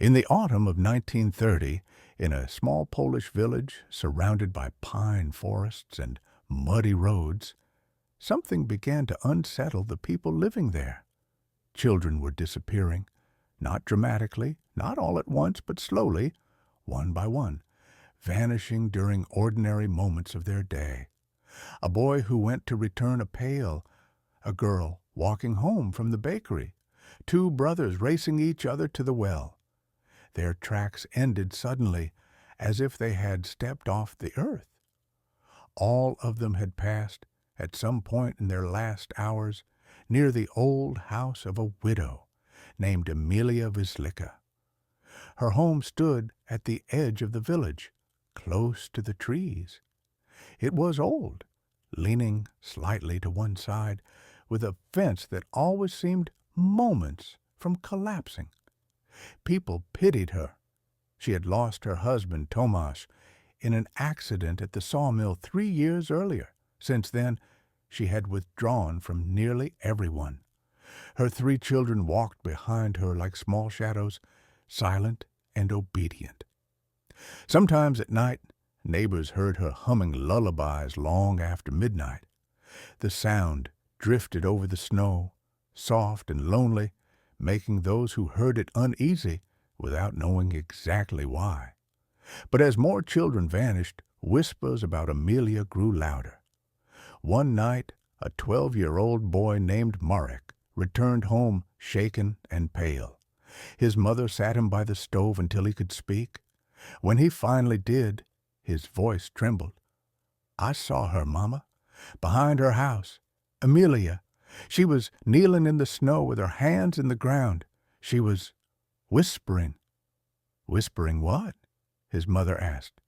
In the autumn of 1930, in a small Polish village surrounded by pine forests and muddy roads, something began to unsettle the people living there. Children were disappearing, not dramatically, not all at once, but slowly, one by one, vanishing during ordinary moments of their day. A boy who went to return a pail, a girl walking home from the bakery, two brothers racing each other to the well. Their tracks ended suddenly, as if they had stepped off the earth. All of them had passed, at some point in their last hours, near the old house of a widow named Emilia Wislicka. Her home stood at the edge of the village, close to the trees. It was old, leaning slightly to one side, with a fence that always seemed moments from collapsing. People pitied her. She had lost her husband, Tomasz, in an accident at the sawmill 3 years earlier. Since then, she had withdrawn from nearly everyone. Her 3 children walked behind her like small shadows, silent and obedient. Sometimes at night, neighbors heard her humming lullabies long after midnight. The sound drifted over the snow, soft and lonely, making those who heard it uneasy without knowing exactly why. But as more children vanished, whispers about Emilia grew louder. One night, a 12-year-old boy named Marek returned home shaken and pale. His mother sat him by the stove until he could speak. When he finally did, his voice trembled. "I saw her, Mama, behind her house. Emilia. She was kneeling in the snow with her hands in the ground. She was whispering." "Whispering what?" his mother asked.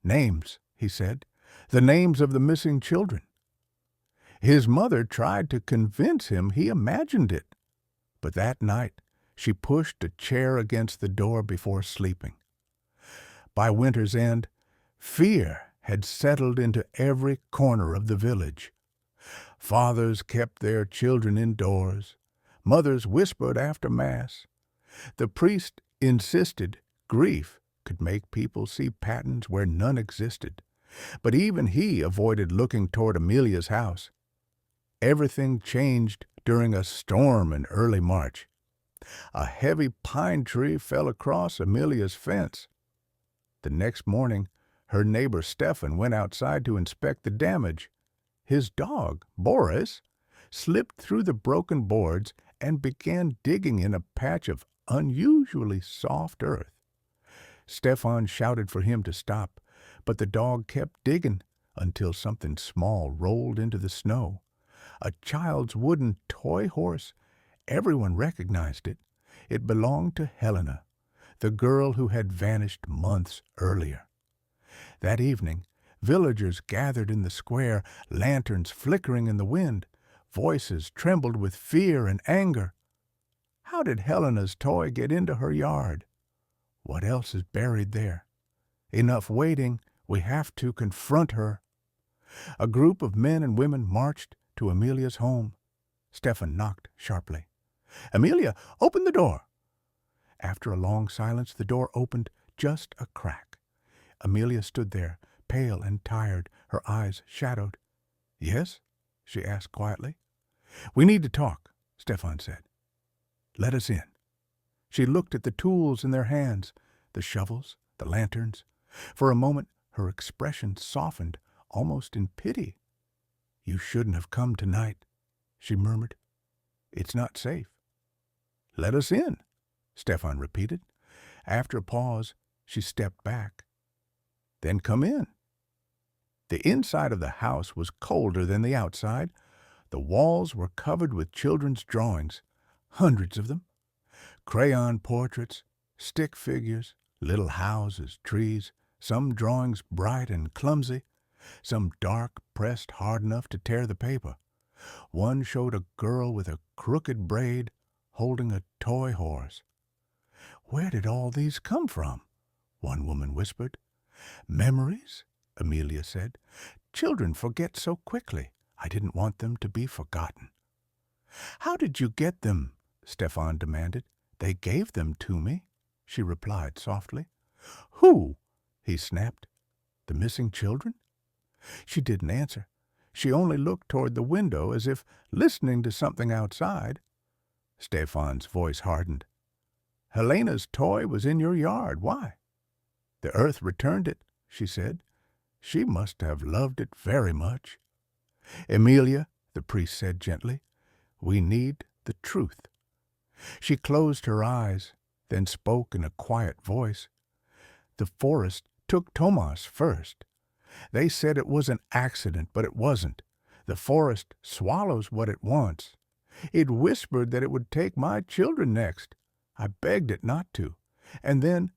"Names," he said. "The names of the missing children." His mother tried to convince him he imagined it. But that night, she pushed a chair against the door before sleeping. By winter's end, fear had settled into every corner of the village. Fathers kept their children indoors. Mothers whispered after Mass. The priest insisted grief could make people see patterns where none existed. But even he avoided looking toward Emilia's house. Everything changed during a storm in early March. A heavy pine tree fell across Emilia's fence. The next morning, her neighbor Stefan went outside to inspect the damage. His dog, Boris, slipped through the broken boards and began digging in a patch of unusually soft earth. Stefan shouted for him to stop, but the dog kept digging until something small rolled into the snow. A child's wooden toy horse. Everyone recognized it. It belonged to Helena, the girl who had vanished months earlier. That evening, villagers gathered in the square, lanterns flickering in the wind. Voices trembled with fear and anger. How did Helena's toy get into her yard? What else is buried there? Enough waiting. We have to confront her. A group of men and women marched to Emilia's home. Stefan knocked sharply. "Emilia, open the door." After a long silence, the door opened just a crack. Emilia stood there, pale and tired, her eyes shadowed. "Yes?" she asked quietly. "We need to talk," Stefan said. "Let us in." She looked at the tools in their hands, the shovels, the lanterns. For a moment, her expression softened, almost in pity. "You shouldn't have come tonight," she murmured. "It's not safe." "Let us in," Stefan repeated. After a pause, she stepped back. "Then come in." The inside of the house was colder than the outside. The walls were covered with children's drawings, hundreds of them. Crayon portraits, stick figures, little houses, trees, some drawings bright and clumsy, some dark, pressed hard enough to tear the paper. One showed a girl with a crooked braid holding a toy horse. "Where did all these come from?" one woman whispered. "Memories," Emilia said. "Children forget so quickly. I didn't want them to be forgotten." "How did you get them?" Stefan demanded. "They gave them to me." she replied softly. Who? He snapped. The missing children? She didn't answer. She only looked toward the window as if listening to something outside. Stefan's voice hardened. Helena's toy was in your yard. Why? The earth returned it, she said. She must have loved it very much. Emilia, the priest said gently, we need the truth. She closed her eyes, then spoke in a quiet voice. The forest took Tomas first. They said it was an accident, but it wasn't. The forest swallows what it wants. It whispered that it would take my children next. I begged it not to. And then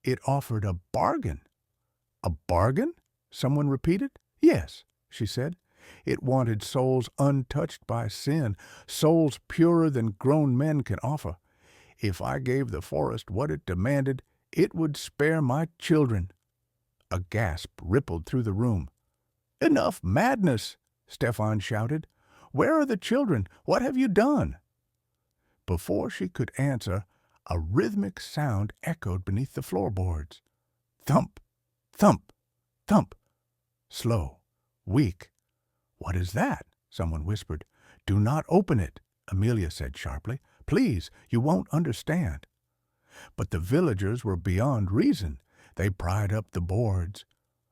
it offered a bargain. A bargain? Someone repeated. Yes, she said. It wanted souls untouched by sin, souls purer than grown men can offer. If I gave the forest what it demanded, it would spare my children. A gasp rippled through the room. Enough madness, Stefan shouted. Where are the children? What have you done? Before she could answer, a rhythmic sound echoed beneath the floorboards. Thump, thump, thump. Slow, weak. What is that? Someone whispered. Do not open it, Emilia said sharply. Please, you won't understand. But the villagers were beyond reason. They pried up the boards.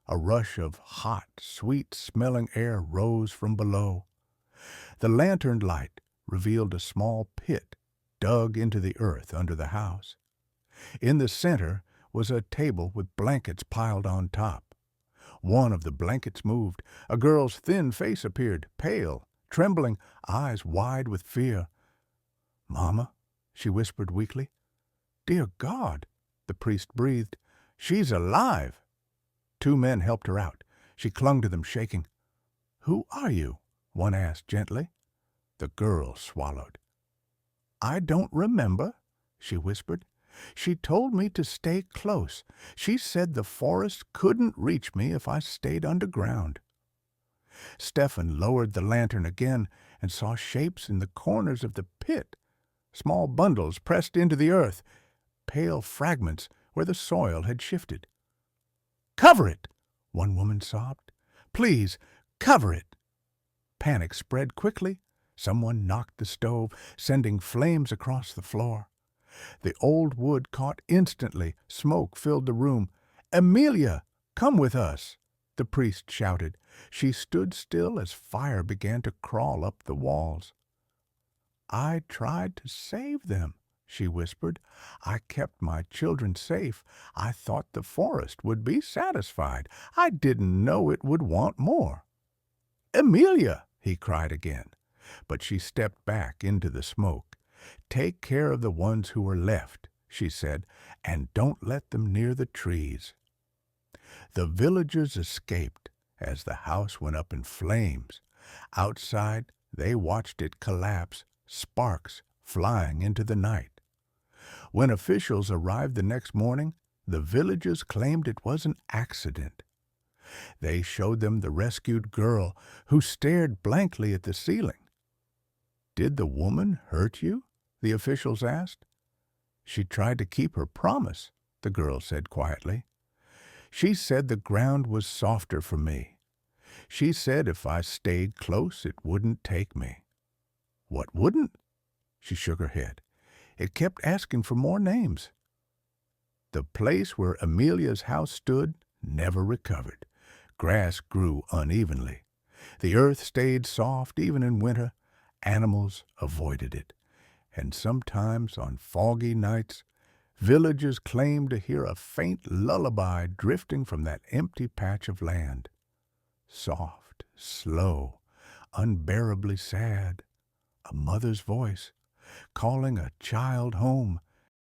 A rush of hot, sweet-smelling air rose from below. The lantern light revealed a small pit dug into the earth under the house. In the center was a table with blankets piled on top. One of the blankets moved. A girl's thin face appeared, pale, trembling, eyes wide with fear. Mama, she whispered weakly. Dear God, the priest breathed. She's alive. Two men helped her out. She clung to them, shaking. Who are you? One asked gently. The girl swallowed. I don't remember, she whispered. She told me to stay close. She said the forest couldn't reach me if I stayed underground. Stefan lowered the lantern again and saw shapes in the corners of the pit, small bundles pressed into the earth, pale fragments where the soil had shifted. Cover it, one woman sobbed. Please, cover it. Panic spread quickly. Someone knocked the stove, sending flames across the floor. The old wood caught instantly. Smoke filled the room. Emilia, come with us, the priest shouted. She stood still as fire began to crawl up the walls. I tried to save them, she whispered. I kept my children safe. I thought the forest would be satisfied. I didn't know it would want more. Emilia, he cried again. But she stepped back into the smoke. Take care of the ones who are left, she said, and don't let them near the trees. The villagers escaped as the house went up in flames. Outside, they watched it collapse, sparks flying into the night. When officials arrived the next morning, the villagers claimed it was an accident. They showed them the rescued girl, who stared blankly at the ceiling. Did the woman hurt you? The officials asked. She tried to keep her promise, the girl said quietly. She said the ground was softer for me. She said if I stayed close, it wouldn't take me. What wouldn't? She shook her head. It kept asking for more names. The place where Emilia's house stood never recovered. Grass grew unevenly. The earth stayed soft even in winter. Animals avoided it. And sometimes on foggy nights, villagers claimed to hear a faint lullaby drifting from that empty patch of land. Soft, slow, unbearably sad. A mother's voice, calling a child home,